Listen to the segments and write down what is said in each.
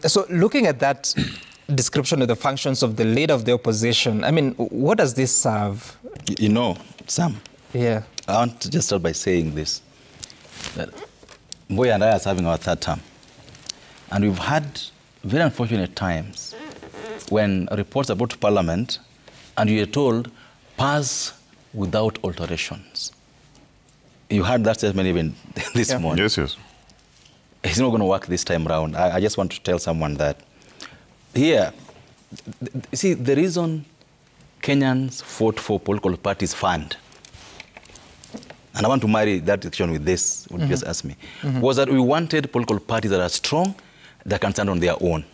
So looking at that description of the functions of the leader of the opposition, I mean, what does this serve? You know, Sam, yeah. I want to just start by saying this. That Mboya and I are serving our third term. And we've had very unfortunate times when reports are brought to Parliament and you are told, pass without alterations. You heard that statement even this morning. Yes, yes. It's not going to work this time around. I just want to tell someone that here, see, the reason Kenyans fought for political parties fund, and I want to marry that decision with this, what you just asked me, was that we wanted political parties that are strong, that can stand on their own.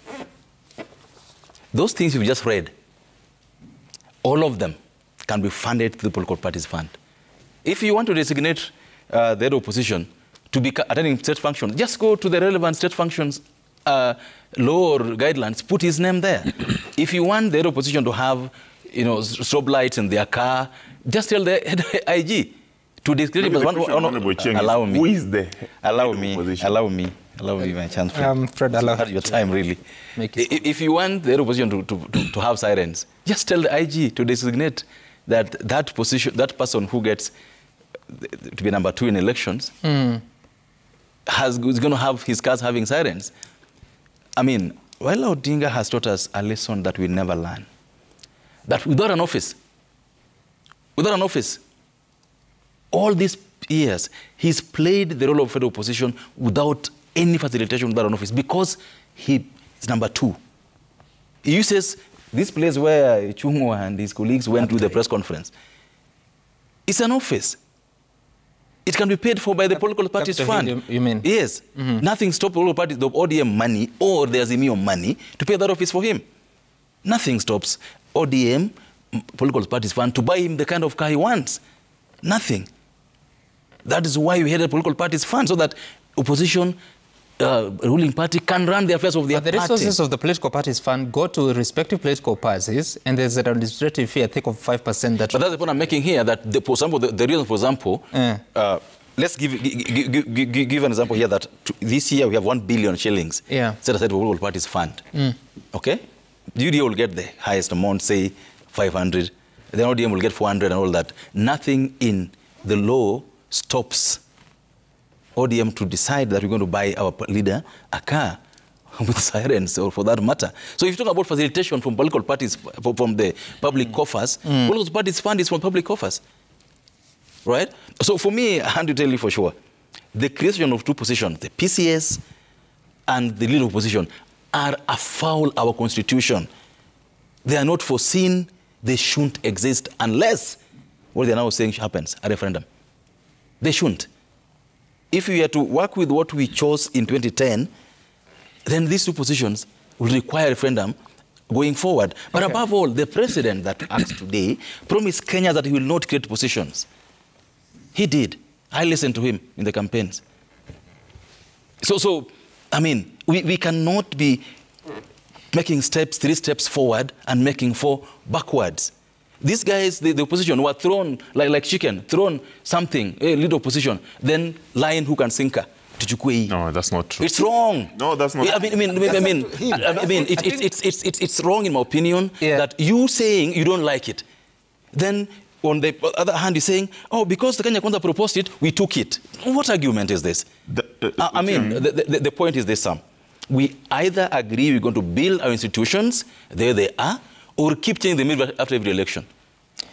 Those things you've just read, all of them can be funded through the political parties fund. If you want to designate the opposition to be attending state functions, just go to the relevant state functions law or guidelines, put his name there. If you want the opposition to have, strobe lights in their car, just tell the IG to discredit. Allow me. Who is the Allow me, my chance. Fred, allow your time, really. If you want the opposition to have sirens, just tell the IG to designate that person who gets to be number 2 in elections is going to have his cars having sirens. I mean, Raila Odinga has taught us a lesson that we never learn. That without an office, all these years, he's played the role of federal opposition without any facilitation, without an office, because he is number 2. He uses this place where Chungo and his colleagues went to the press conference. It's an office. It can be paid for by the political parties fund. You mean? Yes. Nothing stops political parties, the ODM money or the Azimio money to pay that office for him. Nothing stops ODM, political parties fund, to buy him the kind of car he wants. Nothing. That is why we had a political parties fund, so that opposition ruling party can run the affairs of their party. The resources of the political parties fund go to respective political parties, and there's an administrative fee, I think, of 5%. But that's the point I'm making here, that, for example, the reason, for example, let's give an example here that this year we have 1 billion shillings set aside for political parties fund. Okay? The UDA will get the highest amount, say 500. Then ODM will get 400 and all that. Nothing in the law stops ODM to decide that we're going to buy our leader a car with sirens, or for that matter. So if you talk about facilitation from political parties, from the public coffers, political parties fund is from public coffers. Right? So for me, I have to tell you for sure, the creation of 2 positions, the PCS and the leader opposition, are afoul our constitution. They are not foreseen. They shouldn't exist unless what they're now saying happens, a referendum. They shouldn't. If we are to work with what we chose in 2010, then these 2 positions will require a referendum going forward. But above all, the president that acts today promised Kenya that he will not create positions. He did. I listened to him in the campaigns. So I mean, we cannot be making 3 steps forward and making 4 backwards. These guys, the opposition, were thrown like chicken, thrown something, a little opposition, then lion, hook, and sinker. No, that's not true. It's wrong. No, that's not. It's wrong in my opinion that you saying you don't like it. Then on the other hand, you're saying, oh, because the Kenya Kwanza proposed it, we took it. What argument is this? The point is this, Sam. We either agree we're going to build our institutions, there they are, or keep changing them after every election.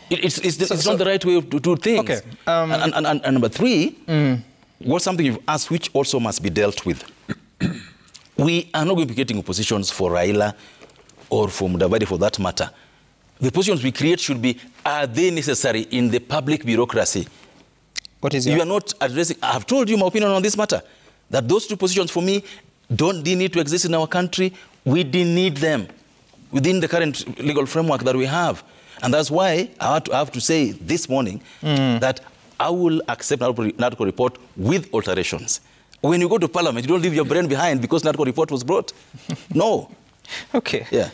It's not the right way to do things. Okay. And number 3, what's something you've asked, which also must be dealt with. We are not going to be creating oppositions for Raila or for Mudavadi, for that matter. The positions we create should be, are they necessary in the public bureaucracy? What is You are not addressing, I have told you my opinion on this matter, that those 2 positions for me don't need to exist in our country. We didn't need them within the current legal framework that we have. And that's why I have to say this morning that I will accept NADCO report with alterations. When you go to Parliament, you don't leave your brain behind because NADCO report was brought. No. Okay. Yeah.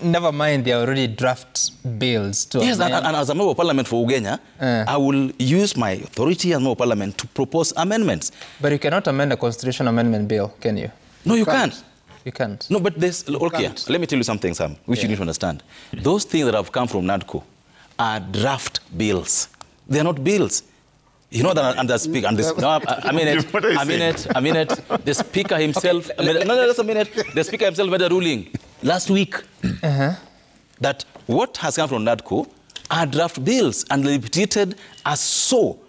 Never mind, there are already draft bills to Yes, and as a member of Parliament for Ugenya, I will use my authority as a member of Parliament to propose amendments. But you cannot amend a constitution amendment bill, can you? No, you can't. You can't. No, but there's... Okay, let me tell you something, Sam, which you need to understand. Those things that have come from NADCO are draft bills. They are not bills. You know that, and the speaker, and this, no, a minute. The speaker himself, just a minute. The speaker himself made a ruling last week that what has come from NADCO are draft bills, and they'll be treated as so.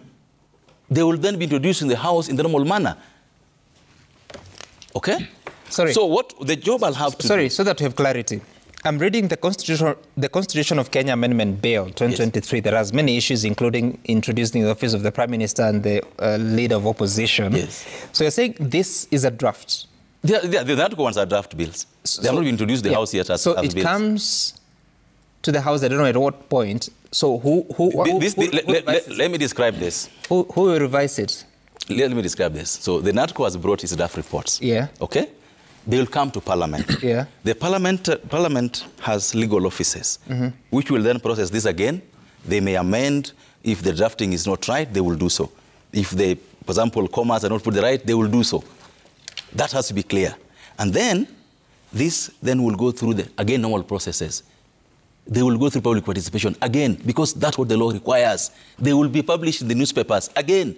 They will then be introduced in the House in the normal manner. Okay? Sorry. So what the job I'll have to do, so that we have clarity. I'm reading the Constitution of Kenya Amendment Bill 2023. Yes. There are many issues, including introducing the office of the Prime Minister and the leader of opposition. Yes. So you're saying this is a draft? The NADCO ones are draft bills. They have not been introduced to the House yet as bills. So it comes to the House, I don't know at what point. So let me describe this. Who will revise it? Let me describe this. So the NADCO has brought its draft reports. Yeah. Okay? They will come to Parliament. Yeah. The Parliament has legal offices, which will then process this again. They may amend. If the drafting is not right, they will do so. If they, for example, commas are not put the right, they will do so. That has to be clear. And then, this then will go through the, again, normal processes. They will go through public participation again, because that's what the law requires. They will be published in the newspapers again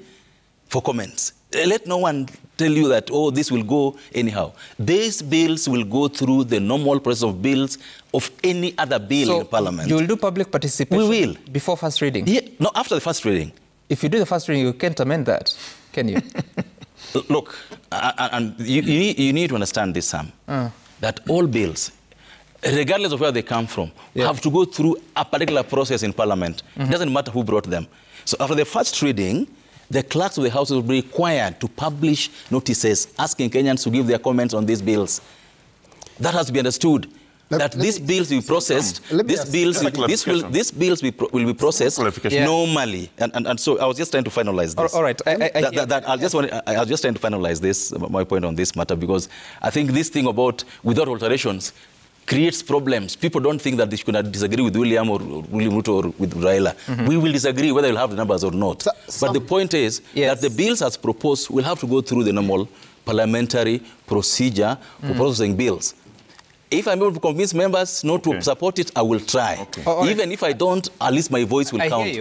for comments. Let no one tell you that, oh, this will go anyhow. These bills will go through the normal process of bills of any other bill in Parliament. You will do public participation? We will. Before first reading? Yeah, no, after the first reading. If you do the first reading, you can't amend that, can you? Look, and you need to understand this, Sam, that all bills, regardless of where they come from, have to go through a particular process in Parliament. It doesn't matter who brought them. So after the first reading, the clerks of the House will be required to publish notices asking Kenyans to give their comments on these bills. That has to be understood. These bills will be processed. These bills will be processed normally. And so I was just trying to finalize this. All right. I was just trying to finalize this, my point on this matter, because I think this thing about without alterations creates problems. People don't think that they should disagree with William or William Ruto or with Raila. We will disagree whether you'll have the numbers or not. But the point is that the bills as proposed will have to go through the normal parliamentary procedure for processing bills. If I'm able to convince members not to support it, I will try. Even if I don't, at least my voice will count.